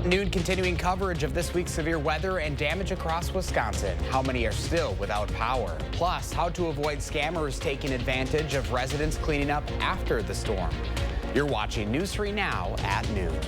Noon, continuing coverage of this week's severe weather and damage across Wisconsin. How many are still without power? Plus, how to avoid scammers taking advantage of residents cleaning up after the storm. You're watching News 3 Now at noon.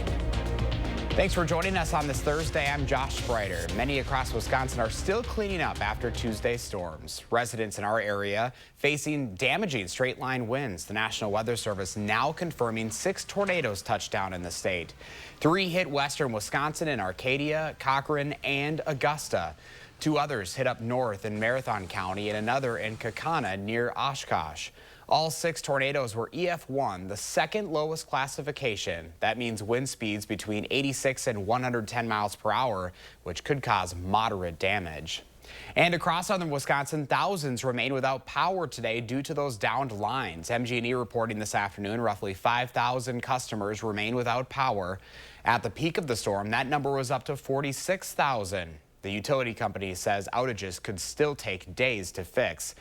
Thanks for joining us on this Thursday. I'm Josh Sprider. Many across Wisconsin are still cleaning up after Tuesday's storms. Residents in our area facing damaging straight-line winds. The National Weather Service now confirming 6 tornadoes touched down in the state. 3 hit western Wisconsin in Arcadia, Cochrane, and Augusta. 2 others hit up north in Marathon County and another in Kaukauna near Oshkosh. All 6 tornadoes were EF1, the second lowest classification. That means wind speeds between 86 and 110 miles per hour, which could cause moderate damage. And across southern Wisconsin, thousands remain without power today due to those downed lines. MG&E reporting this afternoon roughly 5,000 customers remain without power. At the peak of the storm, that number was up to 46,000. The utility company says outages could still take days to fix.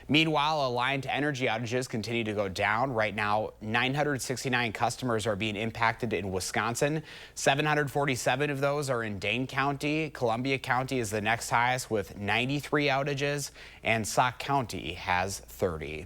Meanwhile, Alliant Energy outages continue to go down. Right now, 969 customers are being impacted in Wisconsin. 747 of those are in Dane County. Columbia County is the next highest with 93 outages, and Sauk County has 30.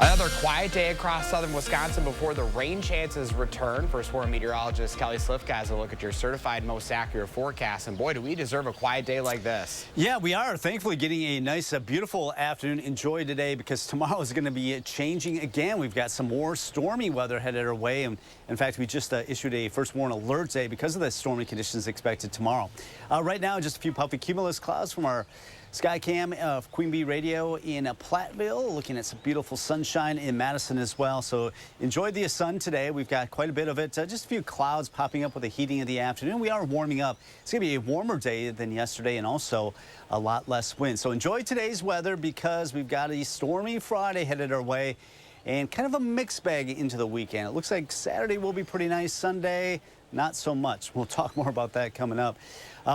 Another quiet day across southern Wisconsin before the rain chances return. First Warren meteorologist Kelly Slifka has a look at your certified most accurate forecast. And boy, do we deserve a quiet day like this. Yeah, we are thankfully getting a nice, beautiful afternoon. Enjoy today because tomorrow is going to be changing again. We've got some more stormy weather headed our way. And in fact, we just issued a first warn alert day because of the stormy conditions expected tomorrow. Right now, just a few puffy cumulus clouds from our Skycam of Queen Bee Radio in Platteville, looking at some beautiful sunshine in Madison as well. So enjoy the sun today. We've got quite a bit of it. Just a few clouds popping up with the heating of the afternoon. We are warming up. It's going to be a warmer day than yesterday and also a lot less wind. So enjoy today's weather because we've got a stormy Friday headed our way and kind of a mixed bag into the weekend. It looks like Saturday will be pretty nice. Sunday, not so much. We'll talk more about that coming up.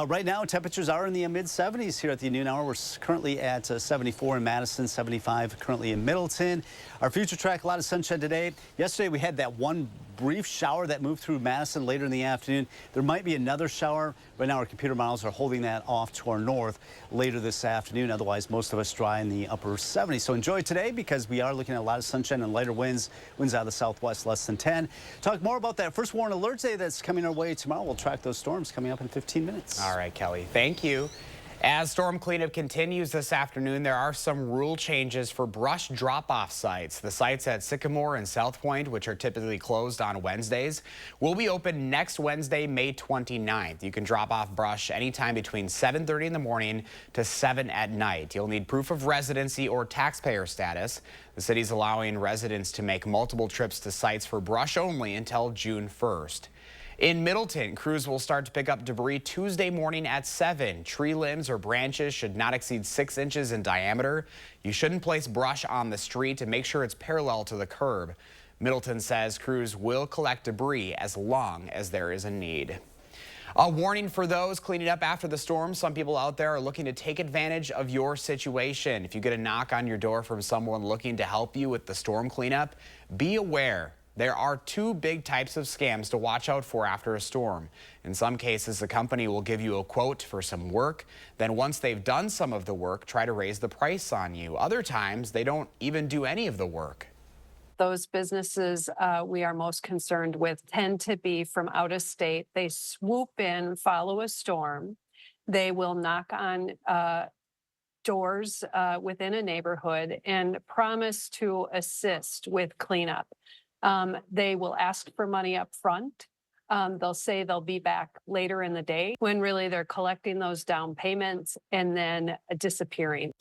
Right now, temperatures are in the mid-70s here at the noon hour. We're currently at 74 in Madison, 75 currently in Middleton. Our future track, a lot of sunshine today. Yesterday, we had that one brief shower that moved through Madison later in the afternoon. There might be another shower. Right now, our computer models are holding that off to our north later this afternoon. Otherwise, most of us dry in the upper 70s. So enjoy today because we are looking at a lot of sunshine and lighter winds. Winds out of the southwest less than 10. Talk more about that first warn alert day that's coming our way tomorrow. We'll track those storms coming up in 15 minutes. All right, Kelly, thank you. As storm cleanup continues this afternoon, there are some rule changes for brush drop-off sites. The sites at Sycamore and South Point, which are typically closed on Wednesdays, will be open next Wednesday, May 29th. You can drop off brush anytime between 7:30 in the morning to 7 at night. You'll need proof of residency or taxpayer status. The city's allowing residents to make multiple trips to sites for brush only until June 1st. In Middleton, crews will start to pick up debris Tuesday morning at 7. Tree limbs or branches should not exceed 6 inches in diameter. You shouldn't place brush on the street and make sure it's parallel to the curb. Middleton says crews will collect debris as long as there is a need. A warning for those cleaning up after the storm. Some people out there are looking to take advantage of your situation. If you get a knock on your door from someone looking to help you with the storm cleanup, be aware. There are 2 big types of scams to watch out for after a storm. In some cases, the company will give you a quote for some work. Then once they've done some of the work, try to raise the price on you. Other times, they don't even do any of the work. Those businesses we are most concerned with tend to be from out of state. They swoop in, follow a storm. They will knock on doors within a neighborhood and promise to assist with cleanup. They will ask for money up front. They'll say they'll be back later in the day when really they're collecting those down payments and then disappearing.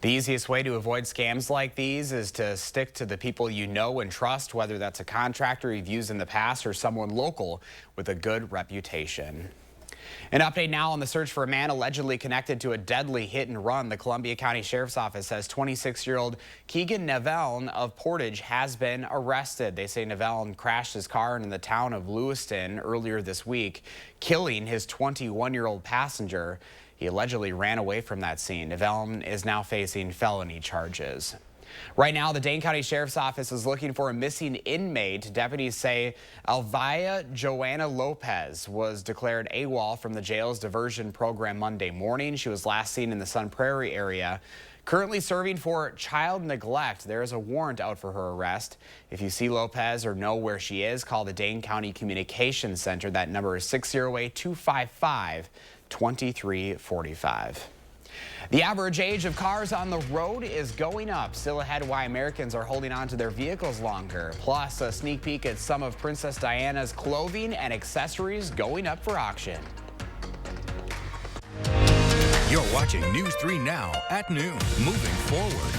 The easiest way to avoid scams like these is to stick to the people you know and trust, whether that's a contractor you've used in the past or someone local with a good reputation. An update now on the search for a man allegedly connected to a deadly hit and run. The Columbia County Sheriff's Office says 26-year-old Keegan Nevelln of Portage has been arrested. They say Nevelln crashed his car in the town of Lewiston earlier this week, killing his 21-year-old passenger. He allegedly ran away from that scene. Nevelln is now facing felony charges. Right now, the Dane County Sheriff's Office is looking for a missing inmate. Deputies say Elvia Joanna Lopez was declared AWOL from the jail's diversion program Monday morning. She was last seen in the Sun Prairie area. Currently serving for child neglect. There is a warrant out for her arrest. If you see Lopez or know where she is, call the Dane County Communications Center. That number is 608-255-2345. The average age of cars on the road is going up. Still ahead, why Americans are holding on to their vehicles longer. Plus, a sneak peek at some of Princess Diana's clothing and accessories going up for auction. You're watching News 3 Now at noon. Moving forward.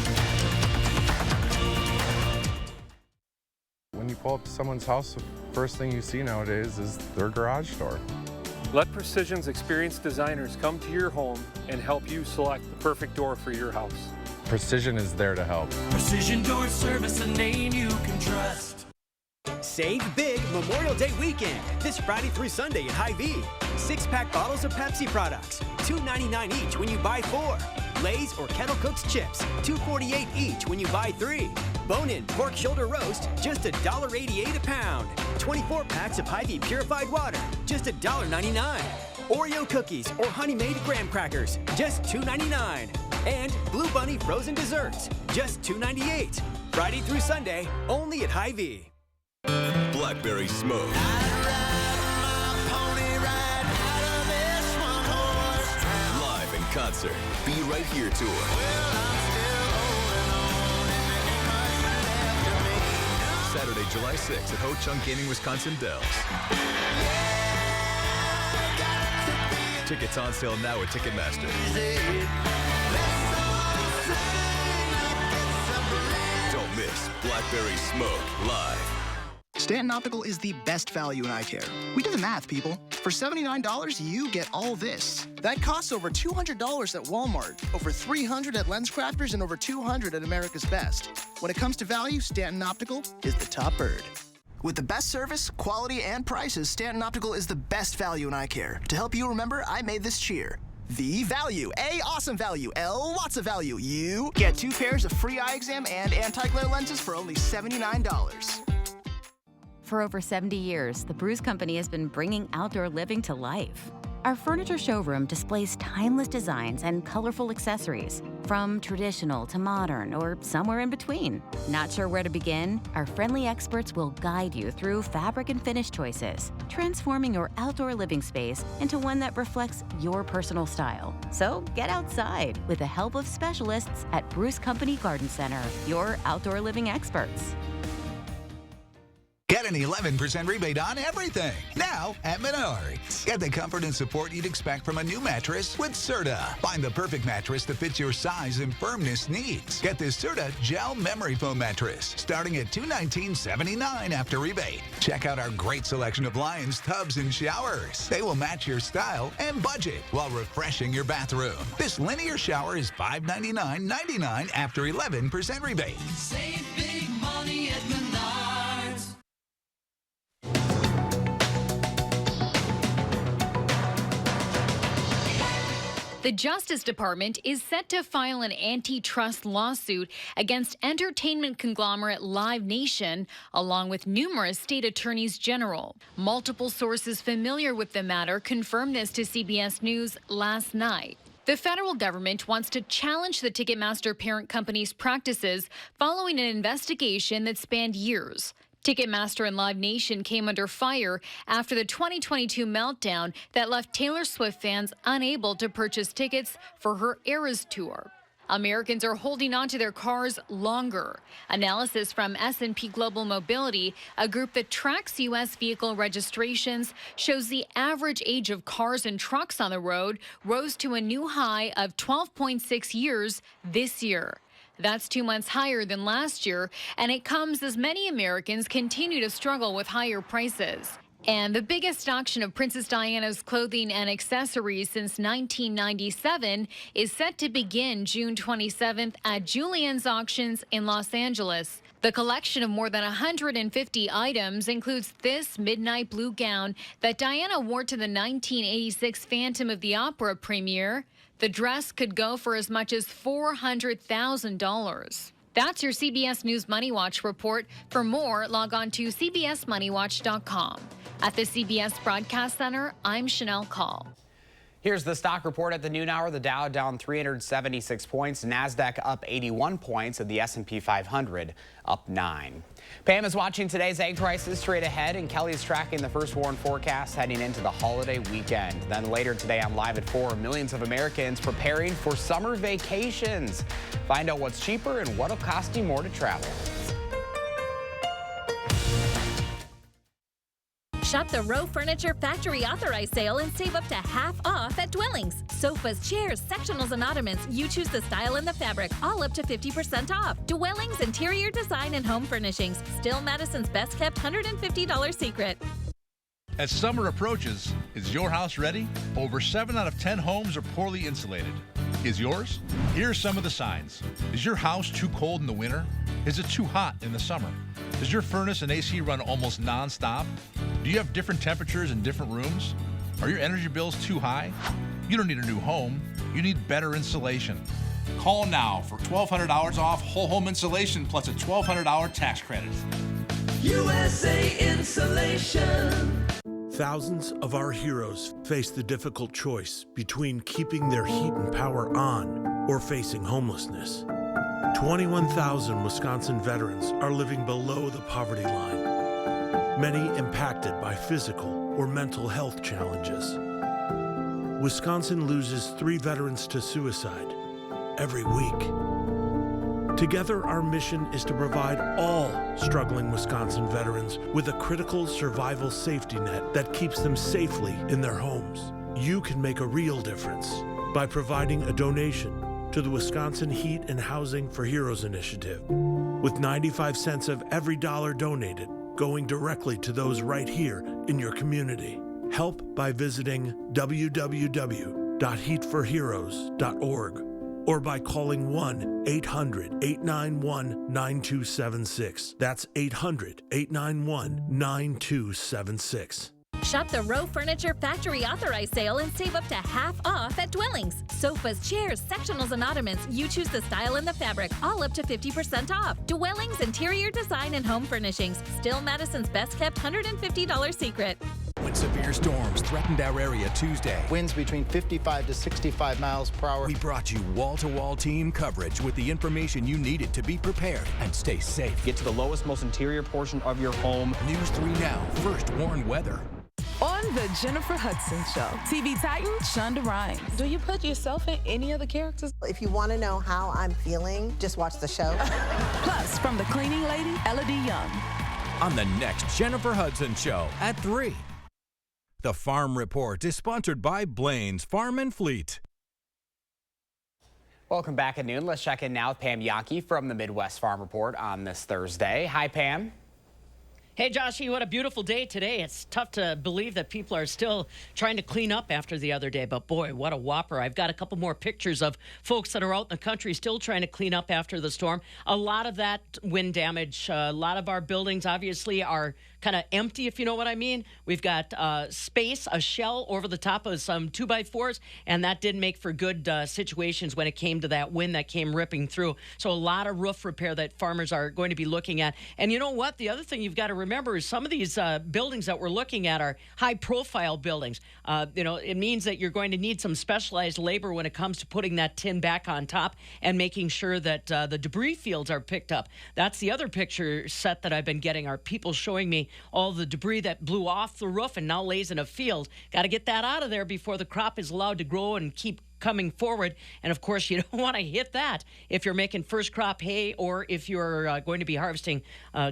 When you pull up to someone's house, the first thing you see nowadays is their garage door. Let Precision's experienced designers come to your home and help you select the perfect door for your house. Precision is there to help. Precision Door Service, a name you can trust. Save big Memorial Day weekend this Friday through Sunday at Hy-Vee. 6-pack bottles of Pepsi products, $2.99 each when you buy 4. Lay's or Kettle Cook's chips, $2.48 each when you buy 3. Bone-in pork shoulder roast, just $1.88 a pound. 24 packs of Hy-Vee purified water, just $1.99. Oreo cookies or Honey Maid graham crackers, just $2.99. And Blue Bunny frozen desserts, just $2.98. Friday through Sunday, only at Hy-Vee. Blackberry Smoke. Live in concert. Be Right Here tour. Saturday, July 6th at Ho Chunk Gaming, Wisconsin Dells. Tickets on sale now at Ticketmaster. Don't miss Blackberry Smoke live. Stanton Optical is the best value in eye care. We do the math, people. For $79, you get all this. That costs over $200 at Walmart, over $300 at LensCrafters, and over $200 at America's Best. When it comes to value, Stanton Optical is the top bird. With the best service, quality, and prices, Stanton Optical is the best value in eye care. To help you remember, I made this cheer. The value. A, awesome value. L, lots of value. You get 2 pairs of free eye exam and anti-glare lenses for only $79. For over 70 years, the Bruce Company has been bringing outdoor living to life. Our furniture showroom displays timeless designs and colorful accessories, from traditional to modern or somewhere in between. Not sure where to begin? Our friendly experts will guide you through fabric and finish choices, transforming your outdoor living space into one that reflects your personal style. So get outside with the help of specialists at Bruce Company Garden Center, your outdoor living experts. Get an 11% rebate on everything now at Menards. Get the comfort and support you'd expect from a new mattress with Serta. Find the perfect mattress that fits your size and firmness needs. Get this Serta Gel Memory Foam mattress starting at $219.79 after rebate. Check out our great selection of Lions tubs and showers. They will match your style and budget while refreshing your bathroom. This linear shower is $599.99 after 11% rebate. Save big money at Menards. The Justice Department is set to file an antitrust lawsuit against entertainment conglomerate Live Nation, along with numerous state attorneys general. Multiple sources familiar with the matter confirmed this to CBS News last night. The federal government wants to challenge the Ticketmaster parent company's practices following an investigation that spanned years. Ticketmaster and Live Nation came under fire after the 2022 meltdown that left Taylor Swift fans unable to purchase tickets for her Eras tour. Americans are holding on to their cars longer. Analysis from S&P Global Mobility, a group that tracks U.S. vehicle registrations, shows the average age of cars and trucks on the road rose to a new high of 12.6 years this year. That's 2 months higher than last year, and it comes as many Americans continue to struggle with higher prices. And the biggest auction of Princess Diana's clothing and accessories since 1997 is set to begin June 27th at Julien's Auctions in Los Angeles. The collection of more than 150 items includes this midnight blue gown that Diana wore to the 1986 Phantom of the Opera premiere. The dress could go for as much as $400,000. That's your CBS News Money Watch report. For more, log on to cbsmoneywatch.com. At the CBS Broadcast Center, I'm Chanel Call. Here's the stock report at the noon hour. The Dow down 376 points, NASDAQ up 81 points, and the S&P 500 up 9. Pam is watching today's egg prices straight ahead, and Kelly's tracking the first warn forecast heading into the holiday weekend. Then later today on Live at 4, millions of Americans preparing for summer vacations. Find out what's cheaper and what'll cost you more to travel. Shop the Row Furniture Factory Authorized Sale and save up to half off at Dwellings. Sofas, chairs, sectionals, and ottomans. You choose the style and the fabric, all up to 50% off. Dwellings Interior Design and Home Furnishings. Still Madison's best kept $150 secret. As summer approaches, is your house ready? Over 7 out of 10 homes are poorly insulated. Is yours? Here are some of the signs. Is your house too cold in the winter? Is it too hot in the summer? Does your furnace and AC run almost non-stop? Do you have different temperatures in different rooms? Are your energy bills too high? You don't need a new home. You need better insulation. Call now for $1,200 off whole home insulation plus a $1,200 tax credit. USA Insulation. Thousands of our heroes face the difficult choice between keeping their heat and power on or facing homelessness. 21,000 Wisconsin veterans are living below the poverty line, many impacted by physical or mental health challenges. Wisconsin loses 3 veterans to suicide every week. Together, our mission is to provide all struggling Wisconsin veterans with a critical survival safety net that keeps them safely in their homes. You can make a real difference by providing a donation to the Wisconsin Heat and Housing for Heroes initiative, with 95 cents of every dollar donated going directly to those right here in your community. Help by visiting www.heatforheroes.org or by calling 1-800-891-9276. That's 800-891-9276. Shop the Row Furniture Factory Authorized Sale and save up to half off at Dwellings. Sofas, chairs, sectionals, and ottomans. You choose the style and the fabric, all up to 50% off. Dwellings Interior Design and Home Furnishings. Still Madison's best kept $150 secret. When severe storms threatened our area Tuesday, winds between 55 to 65 miles per hour, we brought you wall-to-wall team coverage with the information you needed to be prepared and stay safe. Get to the lowest, most interior portion of your home. News 3 Now, first warn weather. On the Jennifer Hudson Show, TV Titan Shonda Rhimes. Do you put yourself in any of the characters? If you want to know how I'm feeling, just watch the show. Plus, from the cleaning lady, Elodie Young. On the next Jennifer Hudson Show at 3. The Farm Report is sponsored by Blaine's Farm and Fleet. Welcome back at noon. Let's check in now with Pam Yankee from the Midwest Farm Report on this Thursday. Hi, Pam. Hey, Joshy, what a beautiful day today. It's tough to believe that people are still trying to clean up after the other day, but boy, what a whopper. I've got a couple more pictures of folks that are out in the country still trying to clean up after the storm. A lot of that wind damage, a lot of our buildings obviously are kind of empty, if you know what I mean. We've got space, a shell over the top of some 2x4s, and that did make for good situations when it came to that wind that came ripping through. So a lot of roof repair that farmers are going to be looking at. And you know what? The other thing you've got to remember is some of these buildings that we're looking at are high-profile buildings. It means that you're going to need some specialized labor when it comes to putting that tin back on top and making sure that the debris fields are picked up. That's the other picture set that I've been getting, are people showing me all the debris that blew off the roof and now lays in a field. Got to get that out of there before the crop is allowed to grow and keep coming forward. And of course, you don't want to hit that if you're making first crop hay or if you're going to be harvesting,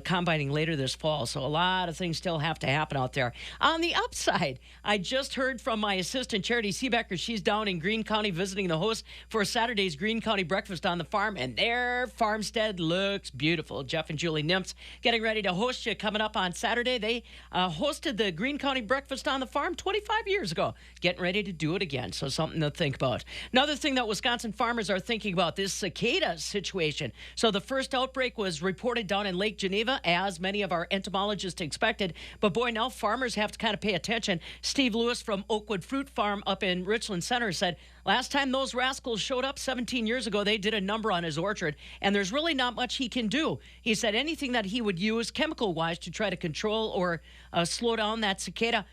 combining later this fall. So a lot of things still have to happen out there. On the upside, I just heard from my assistant, Charity Seebecker. She's down in Greene County visiting the host for Saturday's Greene County Breakfast on the Farm, and their farmstead looks beautiful. Jeff and Julie Nimps getting ready to host you coming up on Saturday. They hosted the Greene County Breakfast on the Farm 25 years ago. Getting ready to do it again, so something to think about. about. Another thing that Wisconsin farmers are thinking about, this cicada situation. So the first outbreak was reported down in Lake Geneva, as many of our entomologists expected. But boy, now farmers have to kind of pay attention. Steve Lewis from Oakwood Fruit Farm up in Richland Center said, last time those rascals showed up 17 years ago, they did a number on his orchard, and there's really not much he can do. He said anything that he would use chemical-wise to try to control or slow down that cicada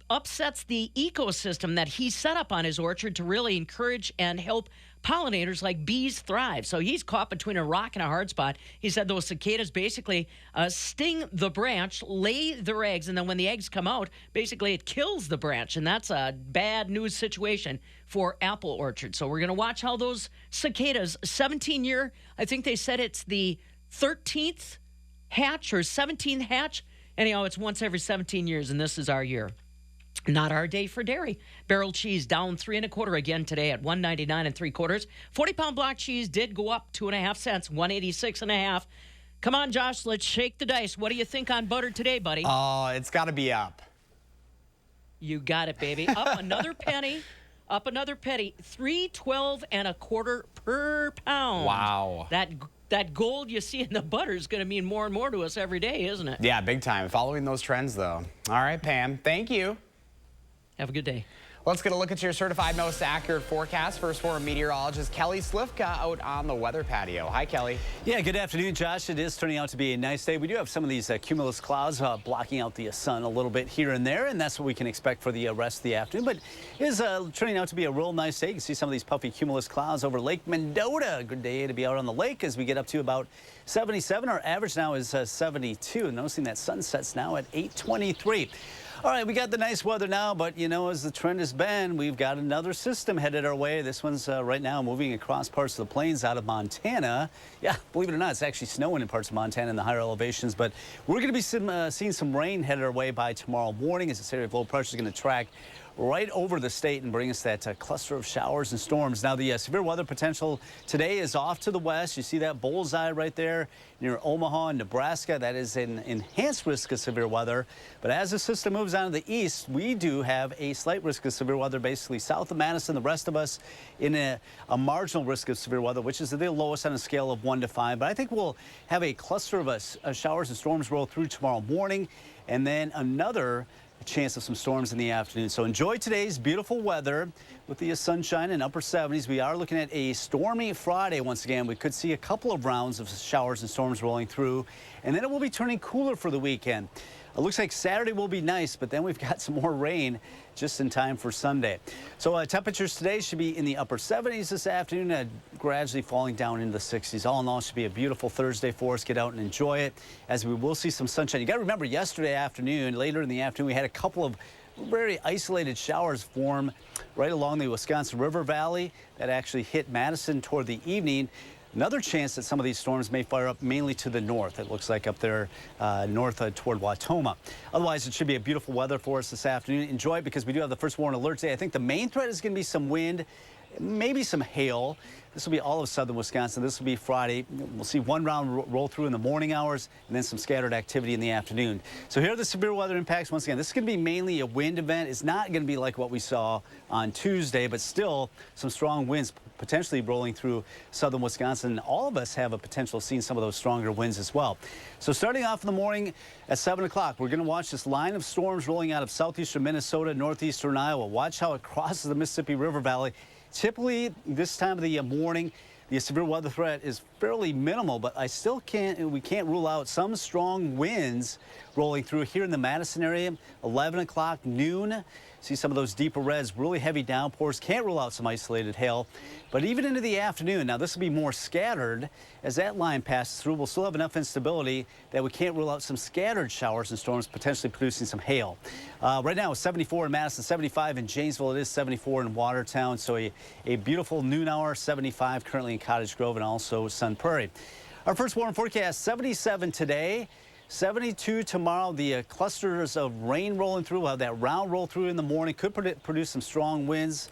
upsets the ecosystem that he set up on his orchard to really encourage and help pollinators like bees thrive. So he's caught between a rock and a hard spot. He said those cicadas basically sting the branch, lay their eggs, and then when the eggs come out, basically it kills the branch, and that's a bad news situation for apple orchards. So we're going to watch how those cicadas, 17-year, I think they said it's the 13th hatch or 17th hatch. Anyhow, it's once every 17 years, and this is our year. Not our day for dairy. Barrel cheese down 3 1/4 again today at $1.99 3/4. 40-pound block cheese did go up 2.5 cents, $1.86 Come on, Josh, let's shake the dice. What do you think on butter today, buddy? Oh, it's got to be up. You got it, baby. Up another penny. Up another penny. $3.12 1/4 per pound. Wow. That gold you see in the butter is going to mean more and more to us every day, isn't it? Yeah, big time. Following those trends, though. All right, Pam. Thank you. Have a good day. Let's get a look at your certified most accurate forecast. First for meteorologist Kelly Slifka out on the weather patio. Hi, Kelly. Yeah, good afternoon, Josh. It is turning out to be a nice day. We do have some of these cumulus clouds blocking out the sun a little bit here and there, and that's what we can expect for the rest of the afternoon. But it is turning out to be a real nice day. You can see some of these puffy cumulus clouds over Lake Mendota. Good day to be out on the lake as we get up to about 77. Our average now is 72. Noticing that sunset's now at 8:23. All right, we got the nice weather now, but, you know, as the trend has been, we've got another system headed our way. This one's right now moving across parts of the plains out of Montana. Yeah, believe it or not, it's actually snowing in parts of Montana in the higher elevations, but we're going to be seeing some rain headed our way by tomorrow morning as this area of low pressure is going to track right over the state and bring us that cluster of showers and storms. Now, the severe weather potential today is off to the west. You see that bullseye right there near Omaha and Nebraska. That is an enhanced risk of severe weather. But as the system moves on to the east, we do have a slight risk of severe weather basically south of Madison. The rest of us in a marginal risk of severe weather, which is the lowest on a scale of 1 to 5. But I think we'll have a cluster of showers and storms roll through tomorrow morning, and then another chance of some storms in the afternoon. So enjoy today's beautiful weather with the sunshine in upper 70s. We are looking at a stormy Friday once again. We could see a couple of rounds of showers and storms rolling through, and then it will be turning cooler for the weekend. It looks like Saturday will be nice, but then we've got some more rain just in time for Sunday. So temperatures today should be in the upper 70s this afternoon, gradually falling down into the 60s. All in all, it should be a beautiful Thursday for us. Get out and enjoy it, as we will see some sunshine. You got to remember, yesterday afternoon, later in the afternoon, we had a couple of very isolated showers form right along the Wisconsin River Valley that actually hit Madison toward the evening. Another chance that some of these storms may fire up mainly to the north. It looks like up there north toward Watoma. Otherwise, it should be a beautiful weather for us this afternoon. Enjoy it because we do have the first warning alert today. I think the main threat is going to be some wind, maybe some hail. This will be all of southern Wisconsin. This will be Friday. We'll see one round roll through in the morning hours and then some scattered activity in the afternoon. So here are the severe weather impacts. Once again, this is going to be mainly a wind event. It's not going to be like what we saw on Tuesday, but still some strong winds potentially rolling through southern Wisconsin. All of us have a potential of seeing some of those stronger winds as well. So starting off in the morning at 7 o'clock, we're going to watch this line of storms rolling out of southeastern Minnesota, northeastern Iowa. Watch how it crosses the Mississippi River Valley. Typically, this time of the morning, the severe weather threat is fairly minimal, but we can't rule out some strong winds rolling through here in the Madison area. 11 o'clock, noon. See some of those deeper reds, really heavy downpours. Can't rule out some isolated hail. But even into the afternoon, now this will be more scattered as that line passes through. We'll still have enough instability that we can't rule out some scattered showers and storms, potentially producing some hail. Right now it's 74 in Madison, 75 in Janesville. It is 74 in Watertown. So a beautiful noon hour, 75 currently in Cottage Grove and also Sun Prairie. Our first warning forecast, 77 today. 72 tomorrow. The clusters of rain rolling through. We'll have that round roll through in the morning. Could produce some strong winds.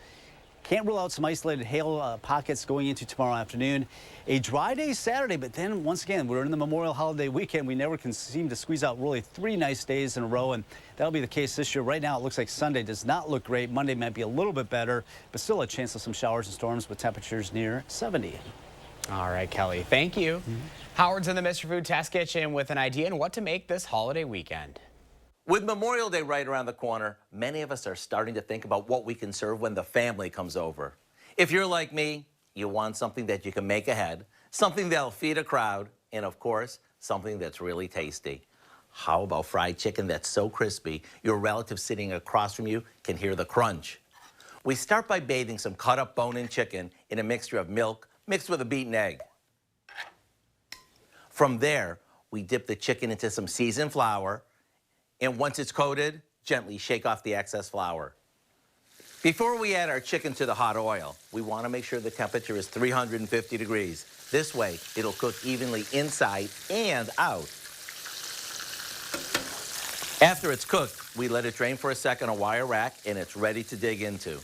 Can't rule out some isolated hail pockets going into tomorrow afternoon. A dry day Saturday, but then once again, we're in the Memorial Holiday weekend. We never can seem to squeeze out really 3 nice days in a row, and that'll be the case this year. Right now, it looks like Sunday does not look great. Monday might be a little bit better, but still a chance of some showers and storms with temperatures near 70. All right, Kelly, thank you. Howard's in the Mr. Food Test Kitchen with an idea on what to make this holiday weekend. With Memorial Day right around the corner, many of us are starting to think about what we can serve when the family comes over. If you're like me, you want something that you can make ahead, something that'll feed a crowd, and of course, something that's really tasty. How about fried chicken that's so crispy, your relative sitting across from you can hear the crunch? We start by bathing some cut-up bone-in chicken in a mixture of milk mixed with a beaten egg. From there, we dip the chicken into some seasoned flour, and once it's coated, gently shake off the excess flour. Before we add our chicken to the hot oil, we want to make sure the temperature is 350 degrees. This way, it'll cook evenly inside and out. After it's cooked, we let it drain for a second on a wire rack, and it's ready to dig into.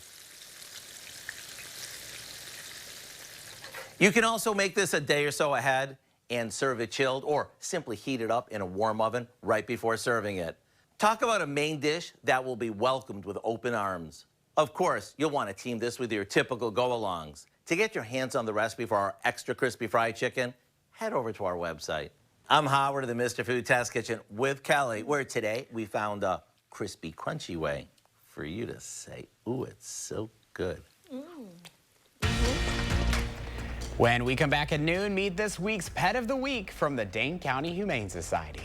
You can also make this a day or so ahead and serve it chilled, or simply heat it up in a warm oven right before serving it. Talk about a main dish that will be welcomed with open arms. Of course, you'll want to team this with your typical go-alongs. To get your hands on the recipe for our extra crispy fried chicken, head over to our website. I'm Howard of the Mr. Food Test Kitchen with Kelly, where today we found a crispy, crunchy way for you to say, ooh, it's so good. When we come back at noon, meet this week's Pet of the Week from the Dane County Humane Society.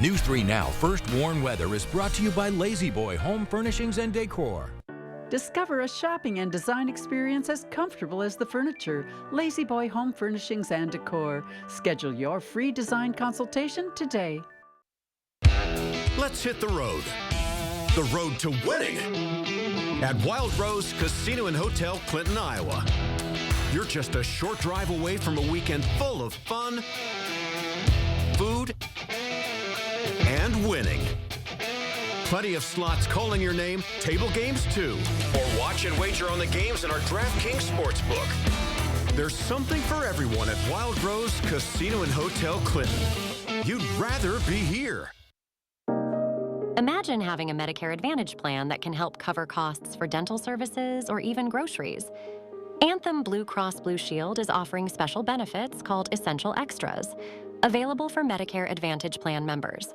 News 3 Now First Warn Weather is brought to you by Lazy Boy Home Furnishings and Decor. Discover a shopping and design experience as comfortable as the furniture. Lazy Boy Home Furnishings and Decor. Schedule your free design consultation today. Let's hit the road. The road to winning at Wild Rose Casino and Hotel, Clinton, Iowa. You're just a short drive away from a weekend full of fun, food, and winning. Plenty of slots calling your name, table games too. Or watch and wager on the games in our DraftKings Sportsbook. There's something for everyone at Wild Rose Casino and Hotel, Clinton. You'd rather be here. Imagine having a Medicare Advantage plan that can help cover costs for dental services or even groceries. Anthem Blue Cross Blue Shield is offering special benefits called Essential Extras, available for Medicare Advantage plan members.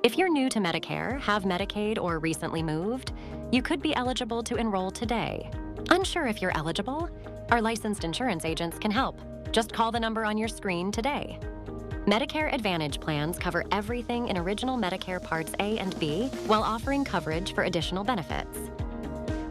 If you're new to Medicare, have Medicaid, or recently moved, you could be eligible to enroll today. Unsure if you're eligible? Our licensed insurance agents can help. Just call the number on your screen today. Medicare Advantage plans cover everything in original Medicare Parts A and B while offering coverage for additional benefits.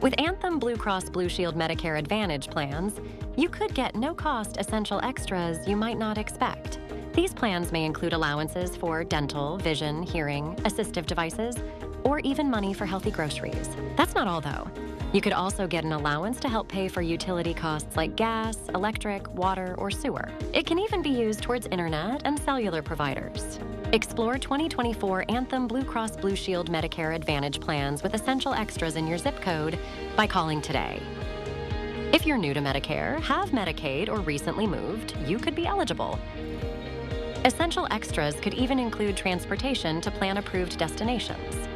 With Anthem Blue Cross Blue Shield Medicare Advantage plans, you could get no-cost essential extras you might not expect. These plans may include allowances for dental, vision, hearing, assistive devices, or even money for healthy groceries. That's not all, though. You could also get an allowance to help pay for utility costs like gas, electric, water, or sewer. It can even be used towards internet and cellular providers. Explore 2024 Anthem Blue Cross Blue Shield Medicare Advantage plans with essential extras in your zip code by calling today. If you're new to Medicare, have Medicaid, or recently moved, you could be eligible. Essential extras could even include transportation to plan-approved destinations.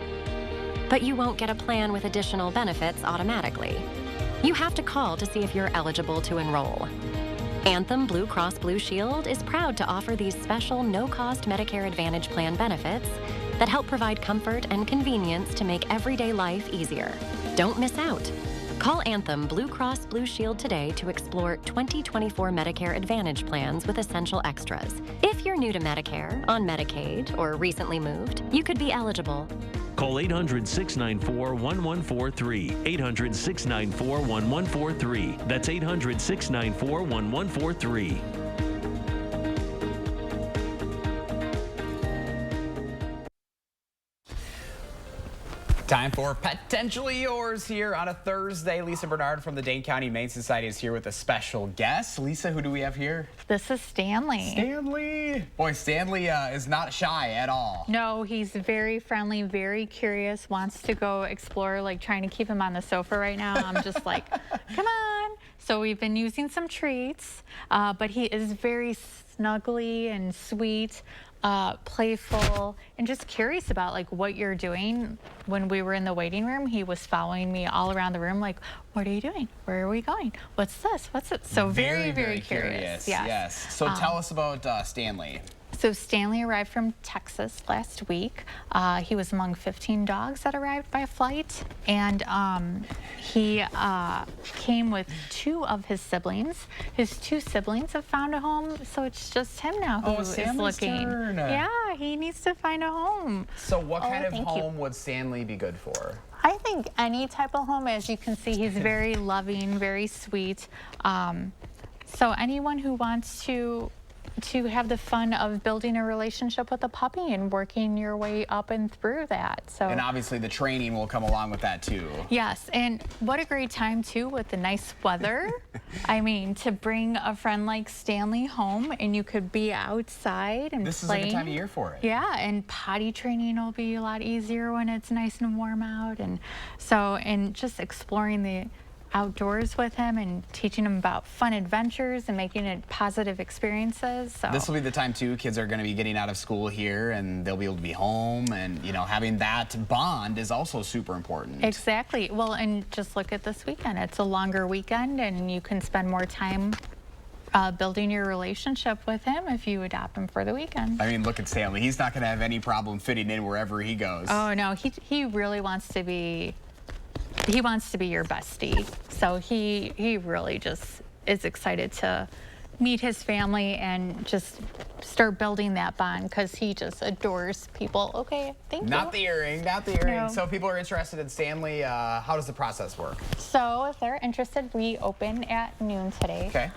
But you won't get a plan with additional benefits automatically. You have to call to see if you're eligible to enroll. Anthem Blue Cross Blue Shield is proud to offer these special no-cost Medicare Advantage plan benefits that help provide comfort and convenience to make everyday life easier. Don't miss out. Call Anthem Blue Cross Blue Shield today to explore 2024 Medicare Advantage plans with essential extras. If you're new to Medicare, on Medicaid, or recently moved, you could be eligible. Call 800-694-1143. 800-694-1143. That's 800-694-1143. Time for Potentially Yours here on a Thursday. Lisa Bernard from the Dane County Humane Society is here with a special guest. Lisa, who do we have here? This is Stanley. Stanley. Boy, Stanley is not shy at all. No, he's very friendly, very curious, wants to go explore, like trying to keep him on the sofa right now. I'm just like, come on. So we've been using some treats, but he is very snuggly and sweet. Playful and just curious about like what you're doing. When we were in the waiting room, he was following me all around the room like, what are you doing? Where are we going? What's this? What's it? So very curious. Yes. So tell us about Stanley. So Stanley arrived from Texas last week. He was among 15 dogs that arrived by flight, and he came with 2 of his siblings. His 2 siblings have found a home, so it's just him now who is looking. Turn. Yeah, he needs to find a home. So what kind of home would Stanley be good for? I think any type of home. As you can see, he's very loving, very sweet. So anyone who wants to have the fun of building a relationship with a puppy and working your way up and through that. So, and obviously the training will come along with that too. Yes, and what a great time too with the nice weather. I mean, to bring a friend like Stanley home and you could be outside and this playing. Is a good time of year for it. Yeah, and potty training will be a lot easier when it's nice and warm out, and so and just exploring the outdoors with him and teaching him about fun adventures and making it positive experiences. So this will be the time too, kids are going to be getting out of school here and they'll be able to be home, and you know, having that bond is also super important. Exactly. Well, and just look at this weekend. It's a longer weekend and you can spend more time building your relationship with him if you adopt him for the weekend. I mean, look at Stanley. He's not going to have any problem fitting in wherever he goes. Oh no, he really wants to be. He wants to be your bestie. So he really just is excited to meet his family and just start building that bond because he just adores people. Okay, thank you. Not the earring, not the earring. No. So if people are interested in Stanley, how does the process work? So if they're interested, we open at noon today. Okay.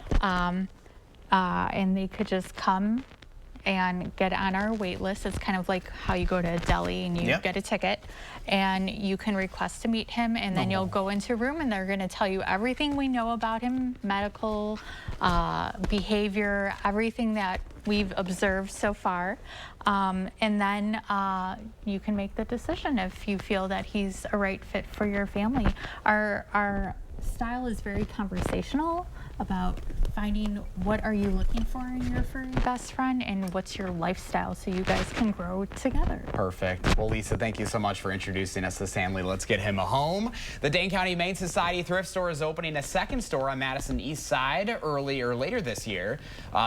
And they could just come and get on our wait list. It's kind of like how you go to a deli and you get a ticket and you can request to meet him, and then you'll go into a room and they're going to tell you everything we know about him, medical, behavior, everything that we've observed so far. And then you can make the decision if you feel that he's a right fit for your family. Our style is very conversational about finding what are you looking for in your furry best friend and what's your lifestyle so you guys can grow together. Perfect. Well, Lisa, thank you so much for introducing us to Stanley. Let's get him a home. The Dane County Humane Society Thrift Store is opening a second store on Madison East Side later this year.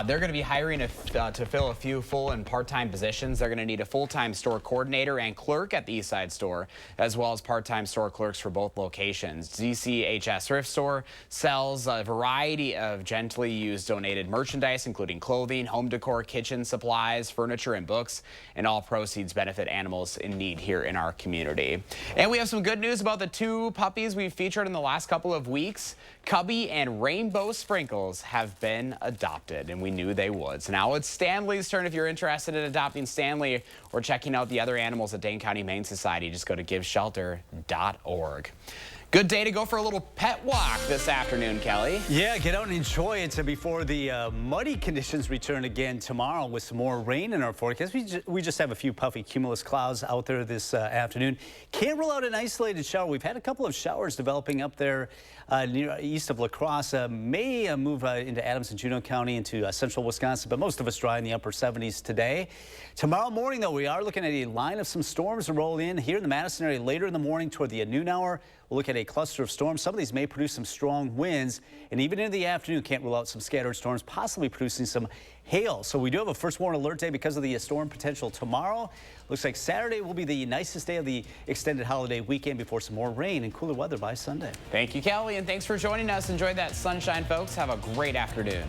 They're going to be hiring to fill a few full and part-time positions. They're going to need a full-time store coordinator and clerk at the East Side store, as well as part-time store clerks for both locations. DCHS Thrift Store sells a variety of gently used donated merchandise, including clothing, home decor, kitchen supplies, furniture, and books, and all proceeds benefit animals in need here in our community. And we have some good news about the 2 puppies we've featured in the last couple of weeks. Cubby and Rainbow Sprinkles have been adopted, and we knew they would. So now it's Stanley's turn. If you're interested in adopting Stanley or checking out the other animals at Dane County Humane Society, just go to giveshelter.org. Good day to go for a little pet walk this afternoon, Kelly. Yeah, get out and enjoy it before the muddy conditions return again tomorrow with some more rain in our forecast. We just have a few puffy cumulus clouds out there this afternoon. Can't rule out an isolated shower. We've had a couple of showers developing up there east of La Crosse. May move into Adams and Juneau County into central Wisconsin, but most of us dry in the upper 70s today. Tomorrow morning, though, we are looking at a line of some storms to roll in here in the Madison area later in the morning toward the noon hour. We'll look at a cluster of storms. Some of these may produce some strong winds, and even in the afternoon, can't rule out some scattered storms, possibly producing some hail. So we do have a first warn alert day because of the storm potential tomorrow. Looks like Saturday will be the nicest day of the extended holiday weekend before some more rain and cooler weather by Sunday. Thank you, Kelly, and thanks for joining us. Enjoy that sunshine, folks. Have a great afternoon.